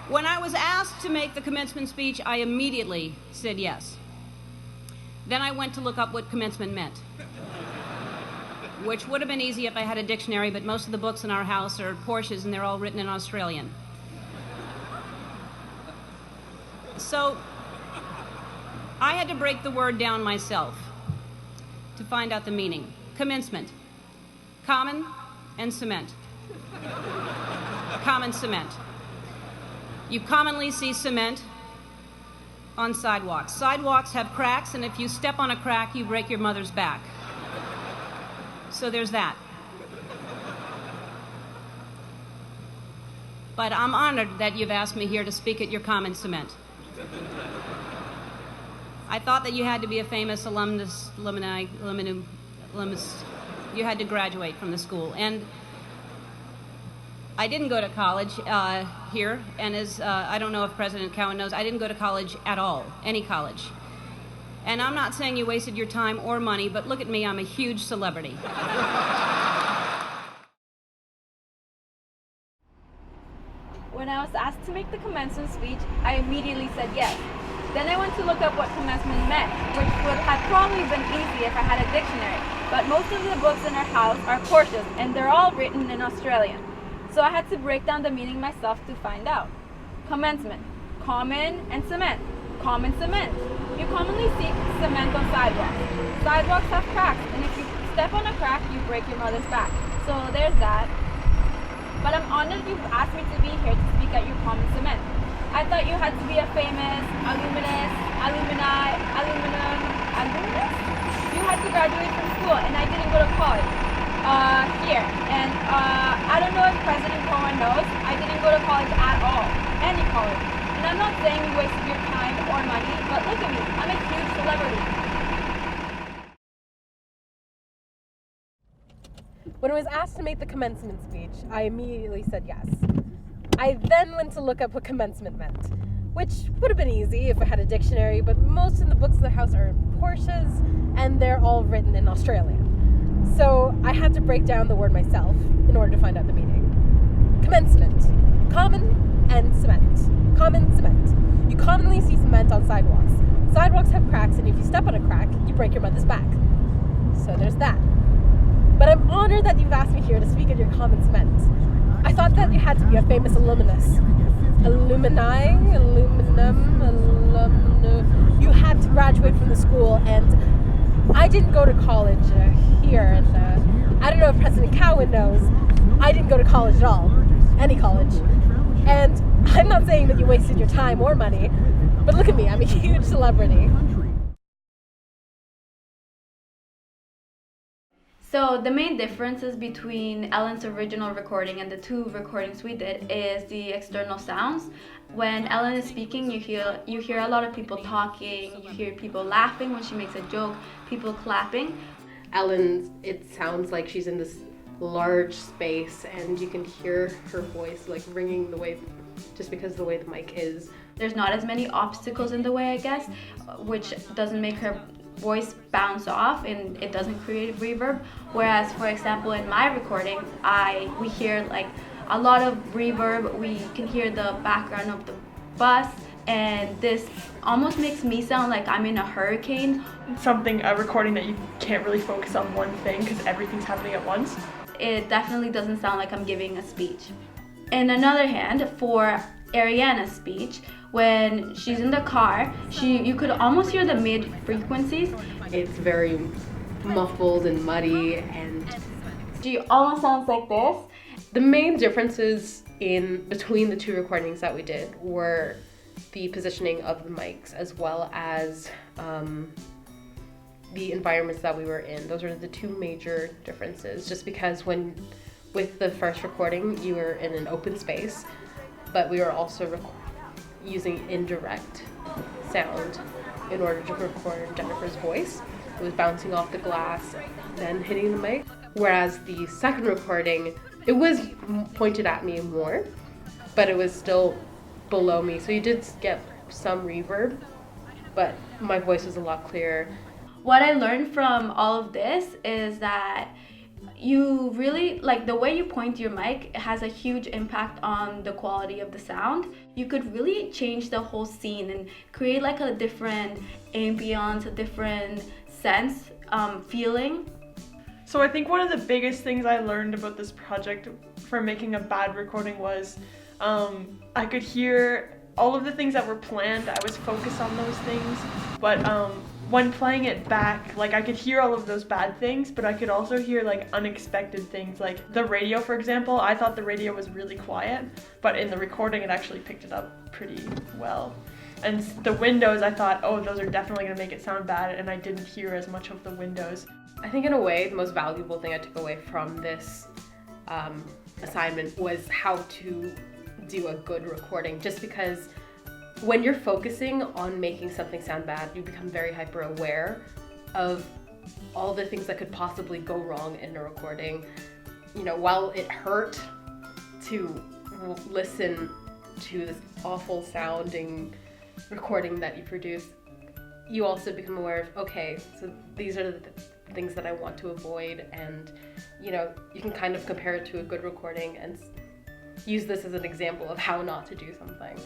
When I was asked to make the commencement speech, I immediately said yes. Then I went to look up what commencement meant, which would have been easy if I had a dictionary, but most of the books in our house are Porsches and they're all written in Australian. So I had to break the word down myself to find out the meaning. Commencement, common and cement. Common cement. You commonly see cement on sidewalks. Sidewalks have cracks, and if you step on a crack, you break your mother's back. So there's that. But I'm honored that you've asked me here to speak at your common cement. I thought that you had to be a famous alumnus. You had to graduate from the school. And I didn't go to college here, and as I don't know if President Cowan knows, I didn't go to college at all, any college. And I'm not saying you wasted your time or money, but look at me, I'm a huge celebrity. When I was asked to make the commencement speech, I immediately said yes. Then I went to look up what commencement meant, which would have probably been easy if I had a dictionary. But most of the books in our house are Porsches, and they're all written in Australian. So I had to break down the meaning myself to find out. Commencement, common and cement. Common cement. You commonly see cement on sidewalks. Sidewalks have cracks, and if you step on a crack, you break your mother's back. So there's that. But I'm honored you've asked me to be here to speak at your common cement. I thought you had to be a famous alumnus. You had to graduate from school, and I didn't go to college here. And I don't know if President Cowan knows, I didn't go to college at all, any college. And I'm not saying you wasted your time or money, but look at me, I'm a huge celebrity. When I was asked to make the commencement speech, I immediately said yes. I then went to look up what commencement meant, which would have been easy if I had a dictionary, but most of the books in the house are Porsches, and they're all written in Australian. So I had to break down the word myself in order to find out the meaning. Commencement, common and cement. Common cement. You commonly see cement on sidewalks. Sidewalks have cracks, and if you step on a crack, you break your mother's back. So there's that. But I'm honored that you've asked me here to speak at your common cement. I thought that you had to be a famous alumnus. You had to graduate from the school, and I didn't go to college here, and I don't know if President Cowan knows, I didn't go to college at all, any college. And I'm not saying that you wasted your time or money, but look at me, I'm a huge celebrity. So the main differences between Ellen's original recording and the two recordings we did is the external sounds. When Ellen is speaking, you hear a lot of people talking, you hear people laughing when she makes a joke, people clapping. Ellen, it sounds like she's in this large space, and you can hear her voice like ringing the way, just because of the way the mic is. There's not as many obstacles in the way, I guess, which doesn't make her voice bounce off, and it doesn't create reverb. Whereas, for example, in my recording, we hear like a lot of reverb. We can hear the background of the bus, and this almost makes me sound like I'm in a hurricane. A recording that you can't really focus on one thing because everything's happening at once. It definitely doesn't sound like I'm giving a speech. On another hand, for Ariana's speech, when she's in the car, you could almost hear the mid frequencies. It's very muffled and muddy, and She almost sounds like this. the main differences between the two recordings that we did were the positioning of the mics, as well as the environments that we were in. Those are the two major differences, just because with the first recording, you were in an open space, but we were also using indirect sound in order to record Jennifer's voice. It was bouncing off the glass, then hitting the mic. Whereas the second recording, it was pointed at me more, but it was still below me. So you did get some reverb, but my voice was a lot clearer. What I learned from all of this is that you really, like the way you point your mic has a huge impact on the quality of the sound. You could really change the whole scene and create like a different ambience, a different sense, feeling. So I think one of the biggest things I learned about this project for making a bad recording was I could hear all of the things that were planned. I was focused on those things, but when playing it back, like I could hear all of those bad things, but I could also hear like unexpected things, like the radio, for example. I thought the radio was really quiet, but in the recording it actually picked it up pretty well. And the windows, I thought, oh, those are definitely gonna make it sound bad, and I didn't hear as much of the windows. I think in a way, the most valuable thing I took away from this assignment was how to do a good recording, just because when you're focusing on making something sound bad, you become very hyper aware of all the things that could possibly go wrong in a recording. You know, while it hurt to listen to this awful sounding recording that you produce, you also become aware of, okay, so these are the things that I want to avoid, and you know, you can kind of compare it to a good recording and use this as an example of how not to do something.